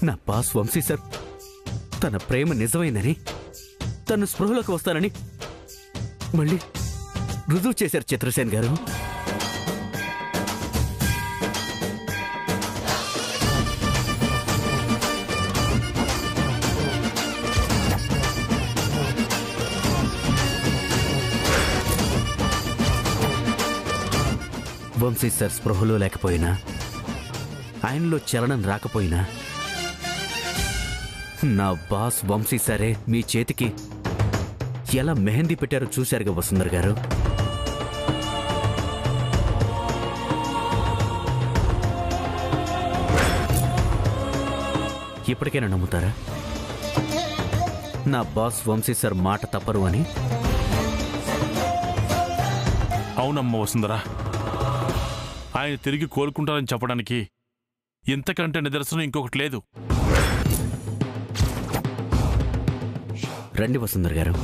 నా boss Vamsi sir తన ప్రేమ నిజమైందని, తను స్పృహలోకి వస్తానని మళ్ళీ రుజువు చేశారు చిత్రసేన్ గారు. వంశీ సార్ స్పృహలో లేకపోయినా, ఆయనలో చలనం రాకపోయినా, నా బాస్ వంశీ సారే మీ చేతికి ఎలా మెహందీ పెట్టారో చూశారుగా వసుంధర గారు. ఇప్పటికైనా నమ్ముతారా నా బాస్ వంశీ సార్ మాట తప్పరు అని? అవునమ్మ వసుంధర, ఆయన తిరిగి కోలుకుంటారని చెప్పడానికి ఇంతకంటే నిదర్శనం ఇంకొకటి లేదు. రండి వసుంధర గారు,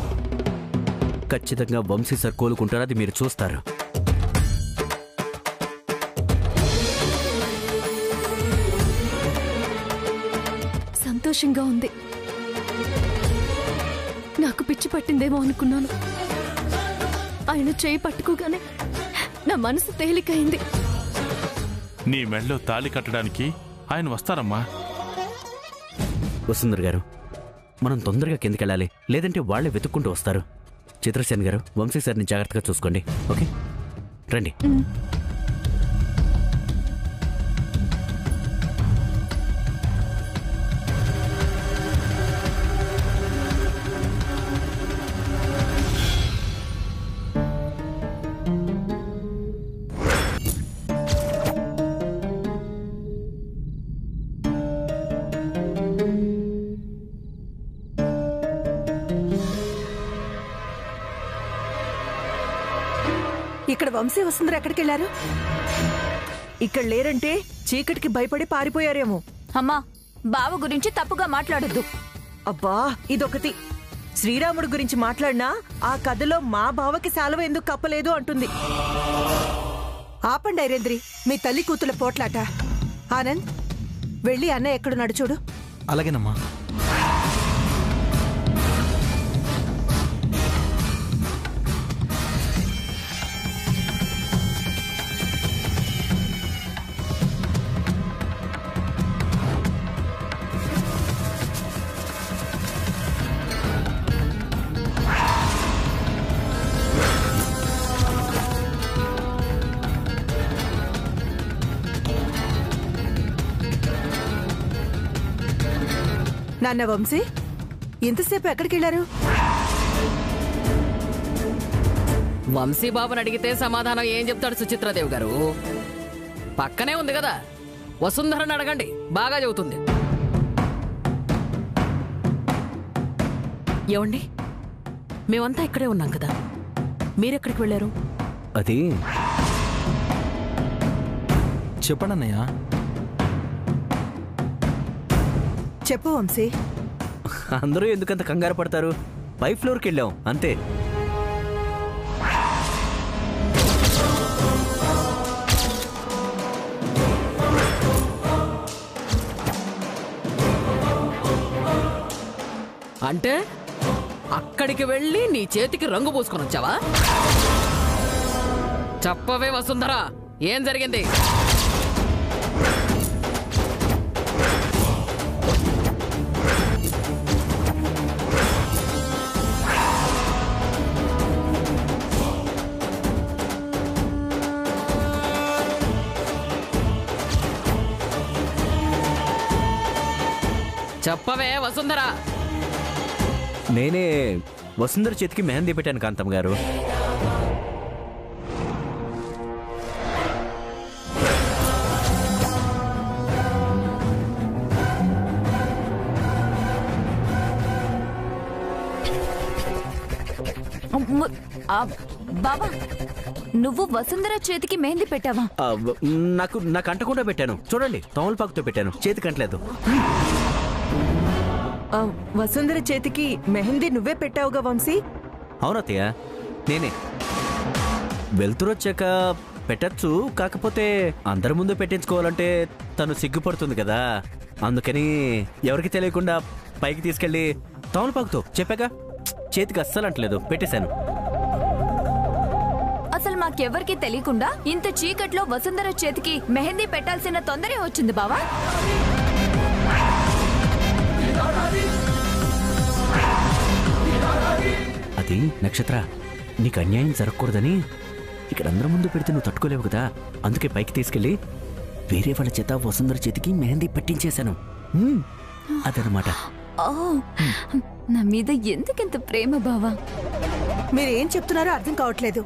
ఖచ్చితంగా వంశీ సార్ కోలుకుంటారు, అది మీరు చూస్తారు. సంతోషంగా ఉంది. నాకు పిచ్చి పట్టిందేమో అనుకున్నాను. ఆయన చేయి పట్టుకోగానే నా మనసు తేలికైంది. నీ మెడలో తాళి కట్టడానికి ఆయన వస్తారమ్మా. వసుంధర గారు, మనం తొందరగా కిందకెళ్ళాలి, లేదంటే వాళ్లే వెతుక్కుంటూ వస్తారు. చిత్రసేన్ గారు, వంశీ సార్ని జాగ్రత్తగా చూసుకోండి. ఓకే, రండి. ఇక్కడ వంశీ వసుంధర ఎక్కడికెళ్లారు? ఇక్కడ లేరంటే చీకటికి భయపడి పారిపోయారేమో. అమ్మా, బావ గురించి తప్పుగా మాట్లాడొద్దు. అబ్బా, ఇదొకటి. శ్రీరాముడి గురించి మాట్లాడినా ఆ కథలో మా బావకి శాలువ ఎందుకు కప్పలేదు అంటుంది. ఆపండి ఐరేంద్రి, మీ తల్లి కూతుల పోట్లాట. ఆనంద్, వెళ్ళి అన్న ఎక్కడున్నాడు చూడు. అలాగేనమ్మా. నాన్న వంశీ, ఇంతసేపు ఎక్కడికెళ్లారు? వంశీబాబుని అడిగితే సమాధానం ఏం చెప్తాడు సుచిత్రాదేవి గారు? పక్కనే ఉంది కదా, వసుంధరని అడగండి, బాగా చెబుతుంది. ఏమండి, మేమంతా ఇక్కడే ఉన్నాం కదా, మీరెక్కడికి వెళ్ళారు? అది చెప్పండి అన్నయ్య. చెప్పు వంశీ. అందరూ ఎందుకంత కంగారు పడతారు? పై ఫ్లోర్కి వెళ్ళాం అంతే. అంటే అక్కడికి వెళ్ళి నీ చేతికి రంగు పూసుకొని వచ్చావా? చెప్పవే వసుంధర, ఏం జరిగింది? చెప్పవే వసుంధర. నేనే వసుంధర చేతికి మెహందీ పెట్టాను కాంతం గారు. బాబా, నువ్వు వసుంధర చేతికి మెహందీ పెట్టావా? నాకు అంటకుండా పెట్టాను చూడండి, తమలపాకుతో పెట్టాను, చేతికి అంటలేదు. వసుంధర చేతికి మెహందీ నువ్వే పెట్టావుగా వంశీ? అవునత్తయ్య, నేనే. వెళ్తురొచ్చాక పెట్టచ్చు, కాకపోతే అందరి ముందు పెట్టించుకోవాలంటే తను సిగ్గుపడుతుంది కదా, అందుకని ఎవరికి తెలియకుండా పైకి తీసుకెళ్ళి తమలపాకుతో చెప్పాక చేతికి అస్సలు అంటలేదు, పెట్టేశాను. అసలు మాకెవ్వరికి తెలియకుండా ఇంత చీకట్లో వసుంధర చేతికి మెహందీ పెట్టాల్సిన తొందరే వచ్చింది బావా. అది నక్షత్ర, నీకు అన్యాయం జరగకూడదని ఇక్కడ అందరి ముందు పెడితే నువ్వు తట్టుకోలేవు కదా, అందుకే పైకి తీసుకెళ్ళి వేరే వాళ్ళ చేత వసుంధర చేతికి మెహందీ పెట్టించేశాను. అదనమాట. ఓ, నా మీద ఎందుకింత ప్రేమ బావా? మీరేం చెప్తున్నారో అర్థం కావట్లేదు.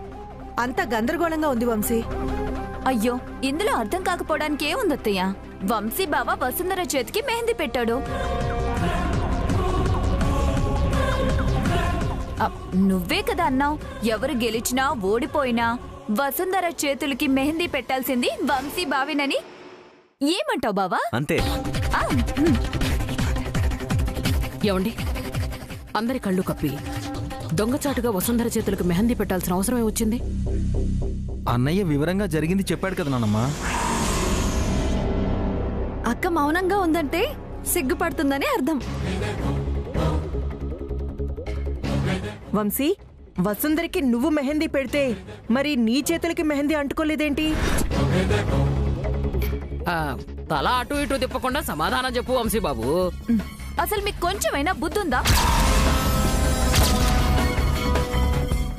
అంతా గందరగోళంగా ఉంది వంశీ. అయ్యో, ఇందులో అర్థం కాకపోవడానికి ఏముంది అత్తయ్య? వంశీ బావ వసుంధర చేతికి మెహందీ పెట్టాడు. నువ్వే కదా అన్నావు, ఎవరు గెలిచినా ఓడిపోయినా వసుంధర చేతులకి మెహందీ పెట్టాల్సింది వంశీ బావినని. ఏమంటావు బావా? అంతే. ఏమండి, అందరి కళ్ళు కప్పి దొంగచాటుగా వసుంధర చేతులకు మెహందీ పెట్టాల్సిన అవసరమే వచ్చింది? అన్నయ్య వివరంగా జరిగింది చెప్పాడు కదా నాన్నమ్మ. అక్క మౌనంగా ఉందంటే సిగ్గుపడుతుందని అర్థం. వంశీ, వసుంధరికి నువ్వు మెహందీ పెడితే మరి నీ చేతులకి మెహందీ అంటుకోలేదేంటి? తల అటు ఇటు తిప్పకుండా సమాధానం చెప్పు వంశీ బాబు. అసలు మీకు కొంచెమైనా బుద్ధి ఉందా?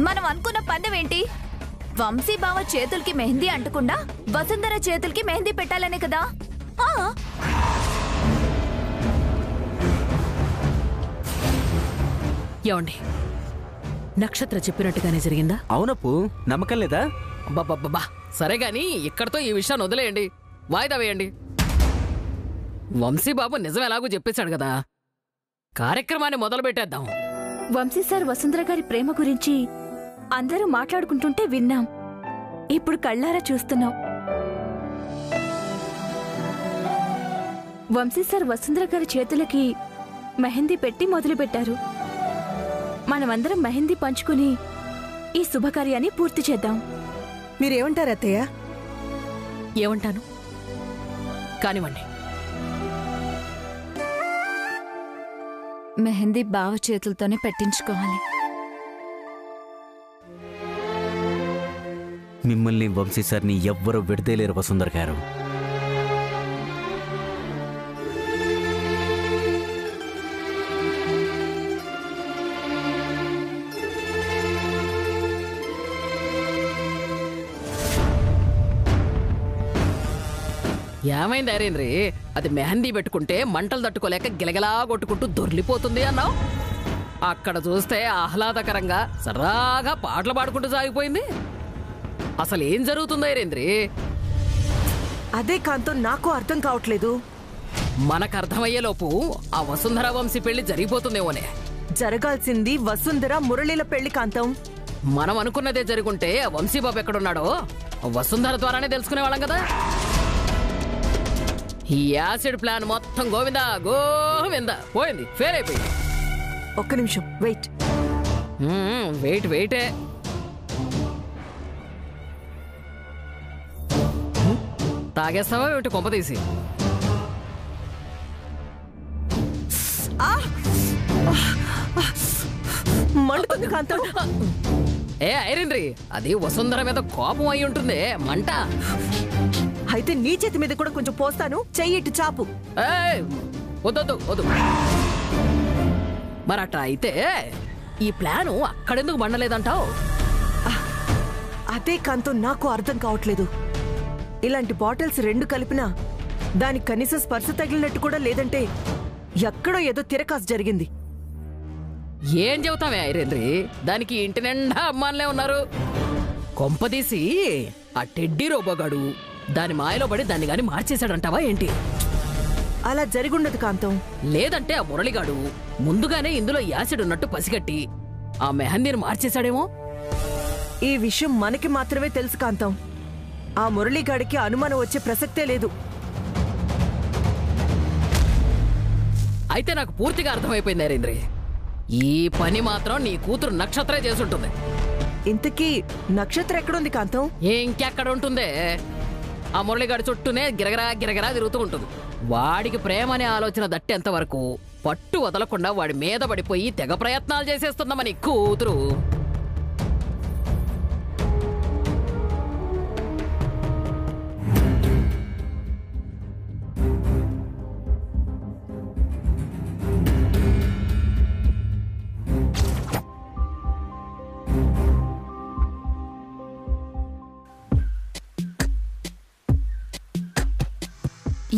మనం అనుకున్న పందెం ఏంటి? వంశీ బావ చేతులకి మెహందీ అంటకుండా వసుంధర చేతులకి మెహందీ పెట్టాలనే కదా. ఏమండి, నక్షత్ర చెప్పినట్టుగానే జరిగిందా? అవునప్పు, నమ్మకం లేదా? బాబా సరే గాని ఇక్కడతో ఈ విషయాన్ని వదిలేయండి, వాయిదా వేయండి. వంశీబాబు నిజం ఎలాగో చెప్పేశాడు కదా, కార్యక్రమాన్ని మొదలు పెట్టేద్దాం. వంశీ సార్ వసుంధర గారి ప్రేమ గురించి అందరూ మాట్లాడుకుంటుంటే విన్నాం, ఇప్పుడు కళ్ళారా చూస్తున్నాం. వంశీ సార్ వసుంధర గారి చేతులకి మెహందీ పెట్టి మొదలుపెట్టారు. మనమందరం మెహందీ పంచుకుని ఈ శుభకార్యాన్ని పూర్తి చేద్దాం. మీరేమంటారు అత్తయ్య? ఏమంటాను, కానివ్వండి. మెహందీ బావ చేతులతోనే పెట్టించుకోవాలి. మిమ్మల్ని వంశీ సార్ని ఎవ్వరూ విడదలేరు వసుంధర గారు. ఏమైంది అరేంద్రి? అది మెహందీ పెట్టుకుంటే మంటలు తట్టుకోలేక గిలగలా కొట్టుకుంటూ దొర్లిపోతుంది అన్నావు. అక్కడ చూస్తే ఆహ్లాదకరంగా సరాగా పాటలు పాడుకుంటూ సాగిపోయింది. అసలు ఏం జరుగుతుందో అరేంద్రి? అదే కాంతం నాకు అర్థం కావట్లేదు. మనకు అర్థమయ్యేలోపు ఆ వసుంధర వంశీ పెళ్లి జరిగిపోతుందేమోనే. జరగాల్సింది వసుంధర మురళీల పెళ్లి కాంతం. మనం అనుకున్నదే జరుగుంటే వంశీబాబు ఎక్కడున్నాడో వసుంధర ద్వారానే తెలుసుకునే వాళ్ళం కదా. ఈ యాసిడ్ ప్లాన్ మొత్తం గోవిందా గోవిందా పోయింది, ఫెయిల్ అయిపోయింది. ఒక్క నిమిషం వెయిట్. వెయిటే. తాగేస్తావా ఏమిటి కొంప తీసి? మండుతుంది కాంతం. ఏ ఐరన్రీ, అది వసుంధర మీద కోపం అయి ఉంటుంది, మంట. అయితే నీ చేతి మీద కూడా కొంచెం పోస్తాను, చెయ్యిట్టు చాపు. వద్దు వద్దు. మరట అయితే ఈ ప్లాను అక్కడెందుకు మండలేదంటావు? అదే కాంతం నాకు అర్థం కావట్లేదు. ఇలాంటి బాటిల్స్ రెండు కలిపినా దానికి కనీసం స్పర్శ తగిలినట్టు కూడా లేదంటే ఎక్కడో ఏదో తిరకాసు జరిగింది. ఏం చెబుతామే ఐరేంద్రి, దానికి ఇంటి నిండా అమ్మానులే ఉన్నారు. కొంపదీసి ఆ టెడ్డీ రోబోగాడు దాని మాయలో పడి దాన్ని గాని మార్చేశాడంటావా ఏంటి? అలా జరిగుండదు కాంతం. లేదంటే ఆ మురళిగాడు ముందుగానే ఇందులో యాసిడ్ ఉన్నట్టు పసిగట్టి ఆ మెహందీని మార్చేశాడేమో. ఈ విషయం మనకి మాత్రమే తెలుసు కాంతం. ఆ మురళిగాడికి అనుమానం వచ్చే ప్రసక్తే లేదు. అయితే నాకు పూర్తిగా అర్థమైపోయింది నరేంద్రి, ఈ పని మాత్రం నీ కూతురు నక్షత్రే చేసుంటుంది. ఇంతకీ నక్షత్రం ఎక్కడుంది కాంతం? ఇంకెక్కడ ఉంటుందే? ఆ మురళిగాడి చుట్టూనే గిరగరా గిరగరా తిరుగుతూ ఉంటుంది. వాడికి ప్రేమ అనే ఆలోచన దట్టేంత వరకు పట్టు వదలకుండా వాడి మీద పడిపోయి తెగ ప్రయత్నాలు చేసేస్తుందమ్మని కూతురు.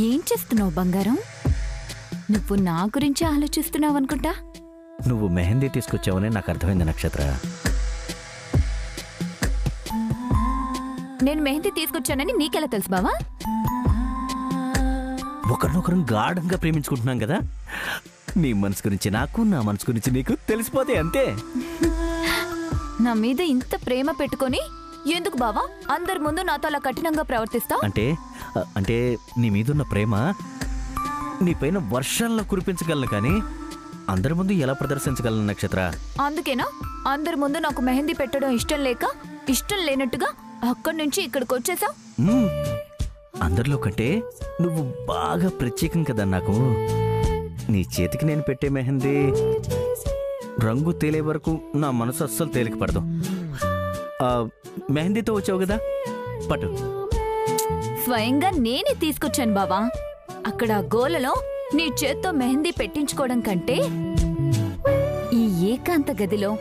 ఏం చేస్తున్నావు బంగారం? నువ్వు నా గురించి ఆలోచిస్తున్నావు అనుకుంటా. నువ్వు మెహందీ తీసుకొచ్చావని నాకు అర్థమైంది నక్షత్ర. నేను మెహందీ తీసుకొచ్చానని నీకెలా తెలుసు బావా? ఒకరినొకరం గాఢంగా ప్రేమించుకుంటున్నాం కదా, నీ మనసు గురించి నాకు, నా మనసు గురించి నీకు తెలిసిపోతే అంతే. నా మీద ఇంత ప్రేమ పెట్టుకొని ఎందుకు బావా అందరి ముందు నాతో అలా కఠినంగా ప్రవర్తిస్తావు? అంటే నీ మీదున్న ప్రేమ నీ పైన వర్షాల్లో కురిపించగలను, కానీ అందరి ముందు ఎలా ప్రదర్శించగలను నక్షత్ర? అందుకేనా అందరి ముందు నాకు మెహందీ పెట్టడం ఇష్టం లేక ఇష్టం లేనట్టుగా అక్కడి నుంచి ఇక్కడికి వచ్చేసావు? అందరిలో కంటే నువ్వు బాగా ప్రత్యేకం కదా నాకు. నీ చేతికి నేను పెట్టే మెహందీ రంగు తేలే వరకు నా మనసు అస్సలు తేలిక పడదు. మెహందీతో వచ్చావు కదా, పట్టు. స్వయంగా నేనే తీసుకొచ్చాను బావా. అక్కడ గోలలో నీ చేత్తో మెహందీ పెట్టించుకోవడం కంటే ఈ ఏకాంత గదిలో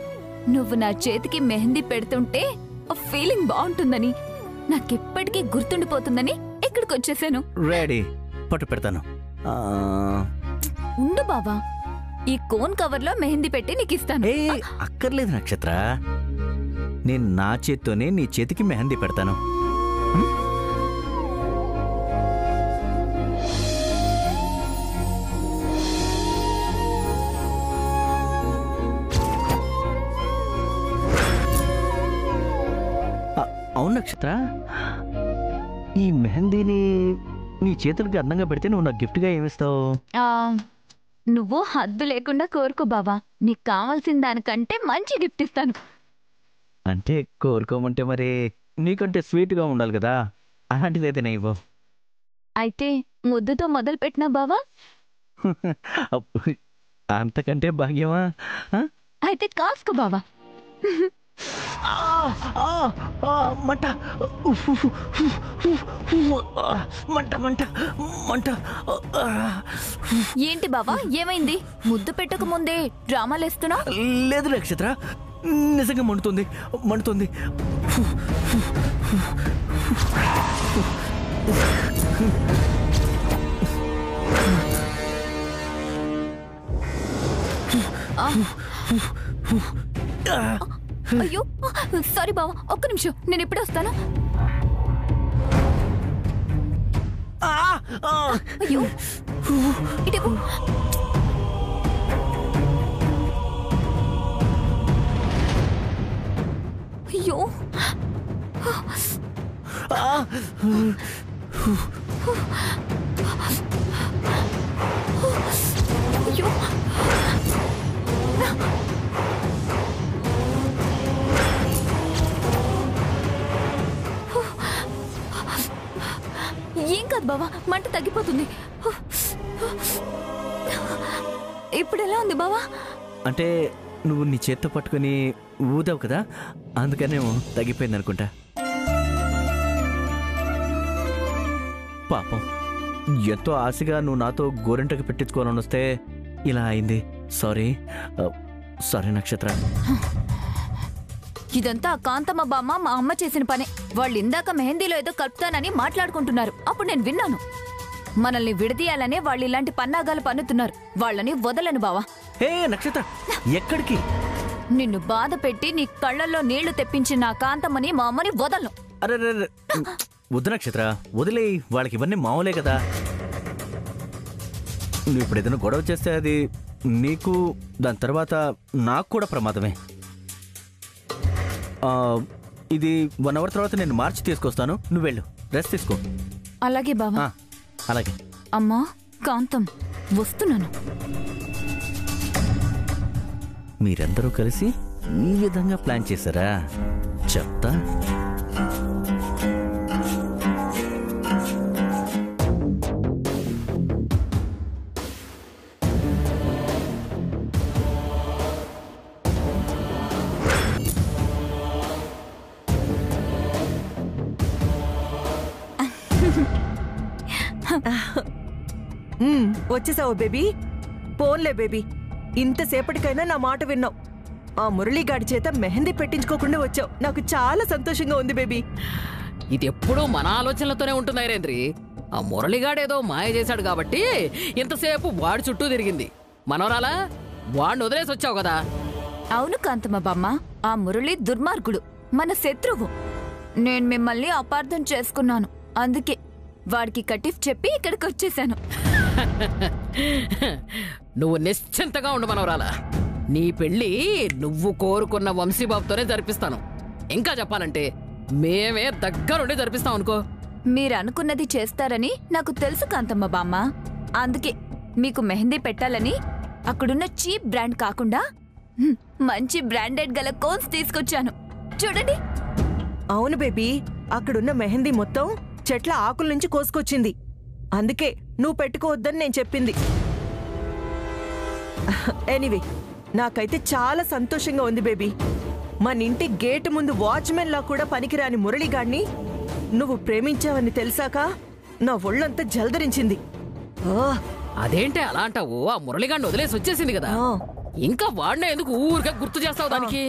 నువ్వు నా చేతికి మెహందీ పెడుతుంటే ఆ ఫీలింగ్ బాగుంటుందని, నాకెప్పటికీ గుర్తుండిపోతుందని ఇక్కడికి వచ్చేసాను. రెడీ, పట్టు పెడతాను. ఉండు బావా, ఈ కోన్ కవర్లో మెహందీ పెట్టి నీకు ఇస్తాను. అక్కర్లేదు నక్షత్ర, నేను నా చేత్తోనే నీ చేతికి మెహందీ పెడతాను. అవును నక్షత్ర, ఈ మెహందీని నీ చేతులకి అందంగా పెడితే నువ్వు నాకు గిఫ్ట్గా ఏమిస్తావు? నువ్వు హద్దు లేకుండా కోరుకో బావా, నీకు కావాల్సిన దానికంటే మంచి గిఫ్ట్ ఇస్తాను. అంటే కోరుకోమంటే మరి నీకంటే స్వీట్గా ఉండాలి కదా, అలాంటిదైతే ఇవ్వు. అయితే ముద్దుతో మొదలు పెట్టినా బావా? అంతకంటే భాగ్యమా? అయితే కాసుకో బావా. మంట మంట మంట మంట. ఏంటి బావా, ఏమైంది? ముద్దు పెట్టక ముందే డ్రామాలేస్తున్నా? లేదు నక్షత్ర, నిజంగా మండుతుంది మండుతుంది. అయ్యో సారీ బావా, ఒక్క నిమిషం, నేను ఇప్పుడే వస్తాను. అయ్యో ఇటు. అయ్యో అయ్యో ఏం కాదు బావా, మంట తగ్గిపోతుంది. ఇప్పుడు ఎలా ఉంది బావా? అంటే నువ్వు నీ చేత్తో పట్టుకుని ఊదావు కదా, అందుకనేమో తగ్గిపోయింది అనుకుంటా. పాపం, ఎంతో ఆశగా నువ్వు నాతో గోరింటకి పెట్టించుకోవాలని వస్తే ఇలా అయింది. సారీ సారీ నక్షత్ర. ఇదంతా కాంతమ్మ బామ్మ మా అమ్మ చేసిన పనే. వాళ్ళు ఇందాక మెహందీలో ఏదో కలుపుతానని మాట్లాడుకుంటున్నారు, అప్పుడు నేను విన్నాను. మనల్ని విడదీయాలనే వాళ్ళు ఇలాంటి పన్నాగాలు పన్నుతున్నారు. వాళ్ళని వదలను బావా. హే నక్షత్ర, ఎక్కడికి? నిన్ను బాధ పెట్టి నీ కళ్ళల్లో నీళ్లు తెప్పించిన నా కాంతమ్మని మా అమ్మని వదలను. అరే వద్దు నక్షత్ర, వదిలే. వాళ్ళకి ఇవన్నీ మామూలే కదా. నువ్వు ఇప్పుడు ఏదైనా గొడవ చేస్తే అది నీకు, దాని తర్వాత నాకు కూడా ప్రమాదమే. ఇది 1 అవర్ తర్వాత నేను మార్చి తీసుకొస్తాను, నువ్వు వెళ్ళు, రెస్ట్ తీసుకో. అలాగే బావా. అలాగే. అమ్మా కాంతం, వస్తున్నాను. మీరందరూ కలిసి ఈ విధంగా ప్లాన్ చేశారా? చెప్తా. వచ్చేసావు బేబీ. పోన్లే బేబీ, ఇంతసేపటికైనా నా మాట విన్నావు. ఆ మురళీగాడి చేత మెహందీ పెట్టించుకోకుండా వచ్చావు. నాకు చాలా సంతోషంగా ఉంది బేబీ. ఇది ఎప్పుడూ మన ఆలోచనలతోనే ఉంటుంది ఐరేంద్రి. ఆ మురళిగాడేదో మాయ చేశాడు కాబట్టి ఇంతసేపు వాడి చుట్టూ తిరిగింది. మనవరాలా, వాడిని వదిలేసి వచ్చావు కదా. అవును కాంతమ్మ బామ్మ, ఆ మురళి దుర్మార్గుడు, మన శత్రువు. నేను మిమ్మల్ని అపార్థం చేసుకున్నాను, అందుకే వాడికి కటిఫ్ చెప్పి ఇక్కడికి వచ్చేసాను. నువ్వు నిశ్చింతగా ఉండు మనవరాలా. నీ పెళ్లి నువ్వు కోరుకున్న వంశీబాబుతోనే జరిపిస్తాను. ఇంకా చెప్పాలంటే మేమే దగ్గరుండి జరిపిస్తాం అనుకో. మీరు అనుకున్నది చేస్తారని నాకు తెలుసు కాంతమ్మ బామ్మ. అందుకే మీకు మెహందీ పెట్టాలని అక్కడున్న చీప్ బ్రాండ్ కాకుండా మంచి బ్రాండెడ్ గల కోన్స్ తీసుకొచ్చాను, చూడండి. అవును బేబీ, అక్కడున్న మెహందీ మొత్తం చెట్ల ఆకుల నుంచి కోసుకొచ్చింది. అందుకే నువ్వు పెట్టుకోవద్దని నేను చెప్పింది. ఎనీవే, నాకైతే చాలా సంతోషంగా ఉంది బేబీ. మన ఇంటి గేటు ముందు వాచ్మెన్ లా కూడా పనికిరాని మురళిగాడిని నువ్వు ప్రేమించావని తెలిసాక నా ఒళ్ళంతా జలదరించింది. అదేంటే అలా అంటావు? ఆ మురళిగాడిని వదిలేసి వచ్చేసింది కదా, ఇంకా వాడినే ఎందుకు ఊరికే గుర్తు చేస్తావు దానికి?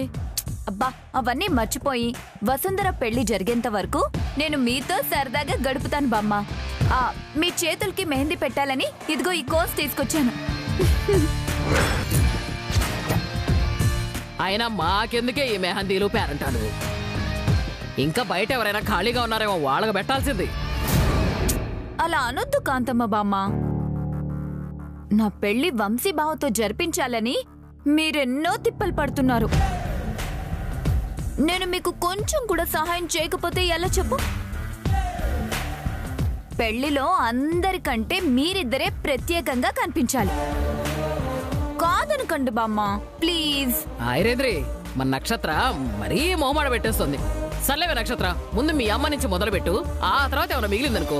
అబ్బా, అవన్నీ మర్చిపోయి వసుంధర పెళ్లి జరిగేంత వరకు నేను మీతో సరదాగా గడుపుతాను బామ్మ. మీ చేతులకి మెహందీ పెట్టాలని ఇదిగో ఈ కోర్స్ తీసుకొచ్చాను. అయినా మాకెందుకే ఈ మెహందీలు పేరంటాలు? ఇంకా బయట ఎవరైనా ఖాళీగా ఉన్నారేమో, వాళ్ళకి పెట్టాల్సింది. అలా అనొద్దు కాంతమ్మ బామ్మ. నా పెళ్లి వంశీబావతో జరిపించాలని మీరెన్నో తిప్పలు పడుతున్నారు. నేను మీకు కొంచెం కూడా సహాయం చేయకపోతే ఎలా చెప్పు? పెళ్లిలో అందరికంటే మీరిద్దరే ప్రత్యేకంగా కనిపించాలి. కాదనకండి బామ్మ, ప్లీజ్. ఐరేంద్రి, మన నక్షత్ర మరీ మొహమాట పెట్టేస్తుంది. సర్లేవే నక్షత్ర, ముందు మీ అమ్మ నుంచి మొదలు పెట్టు, ఆ తర్వాత ఏమైనా మిగిలిందనుకో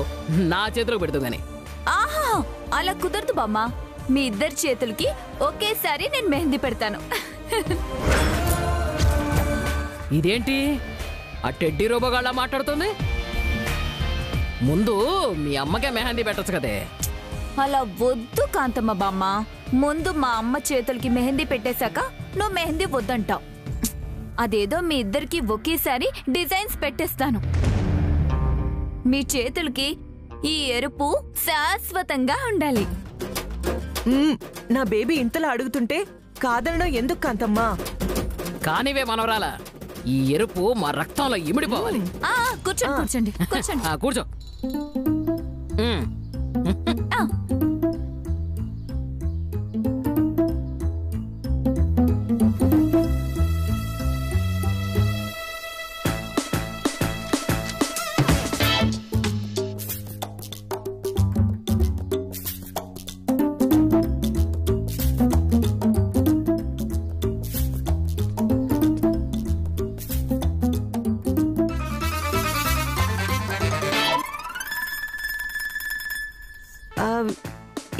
నా చేతిలోకి పెడుతూ గాని. ఆహా, అలా కుదరదు బామ్మ. మీ ఇద్దరి చేతులకి ఒకేసారి నేను మెహందీ పెడతాను. ఇదేంటి ఆ టెడ్డీ రోబోగాళ్ళ మాట్లాడుతుంది? ముందు మీ అమ్మకే మెహందీ పెట్టొచ్చు కదే. అలా వద్దు కాంతమ్మ బామ్మ. ముందు మా అమ్మ చేతులకి మెహందీ పెట్టేశాక నువ్వు మెహందీ వద్దంటావు. అదేదో మీ ఇద్దరికి ఒకేసారి డిజైన్స్ పెట్టేస్తాను. మీ చేతులకి ఈ ఎరుపు శాశ్వతంగా ఉండాలి. నా బేబీ ఇంతలా అడుగుతుంటే కాదనడం ఎందుకు కాంతమ్మా? కానివే మనవరాల, ఈ ఎరుపు మా రక్తంలో ఇమిడిపోవాలి. కూర్చోండి కూర్చోండి కూర్చోండి. కూర్చో.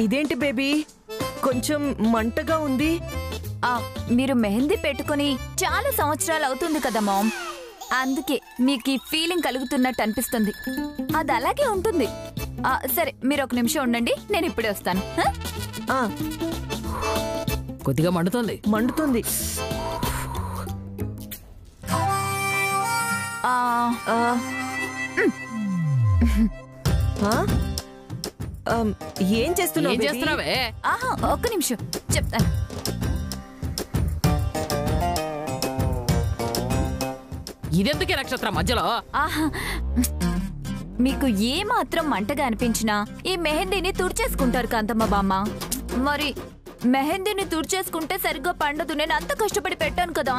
ఇదేంటి బేబీ, కొంచెం మంటగా ఉంది? మీరు మెహందీ పెట్టుకుని చాలా సంవత్సరాలు అవుతుంది కదా మామ్, అందుకే మీకు ఈ ఫీలింగ్ కలుగుతున్నట్టు అనిపిస్తుంది. అది అలాగే ఉంటుంది. సరే, మీరు ఒక నిమిషం ఉండండి, నేను ఇప్పుడే వస్తాను. కొద్దిగా మండుతుంది. మండుతుంది. ఏం చేస్తున్నావే? ఒక్క నిమిషం చెప్తాను. ఇదెందుకే నక్షత్ర మధ్యలో? మీకు ఏ మాత్రం మంటగా అనిపించినా ఈ మెహందీని తుడిచేసుకుంటారు కాంతమ్మ బామ్మ. మరి మెహందీని తుడిచేసుకుంటే సరిగ్గా పండదు. నేను అంత కష్టపడి పెట్టాను కదా,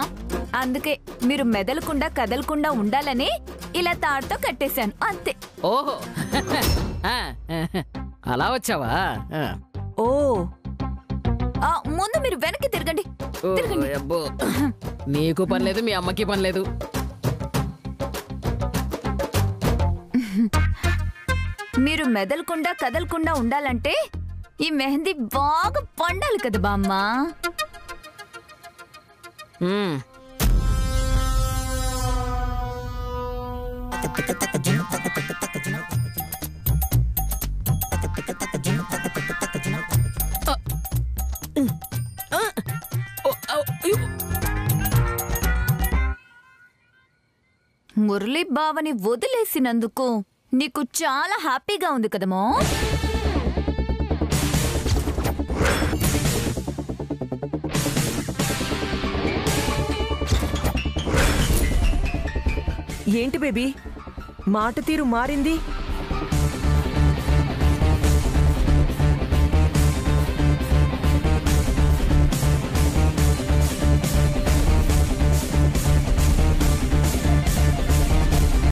అందుకే మీరు మెదలకుండా కదలకుండా ఉండాలని ఇలా తాడుతో కట్టేశాను, అంతే. ఓహో, అలా వచ్చావా? ఓ, ముందు మీరు వెనక్కి తిరగండి. నీకు పని లేదు, మీ అమ్మకి పని లేదు. మీరు మెదలకుండా కదలకుండా ఉండాలంటే ఈ మెహందీ బాగా పండాలి కదా బామ్మ. మురళి బావని వదిలేసినందుకు నీకు చాలా హ్యాపీగా ఉంది కదమో. ఏంటి బేబీ మాట తీరు మారింది?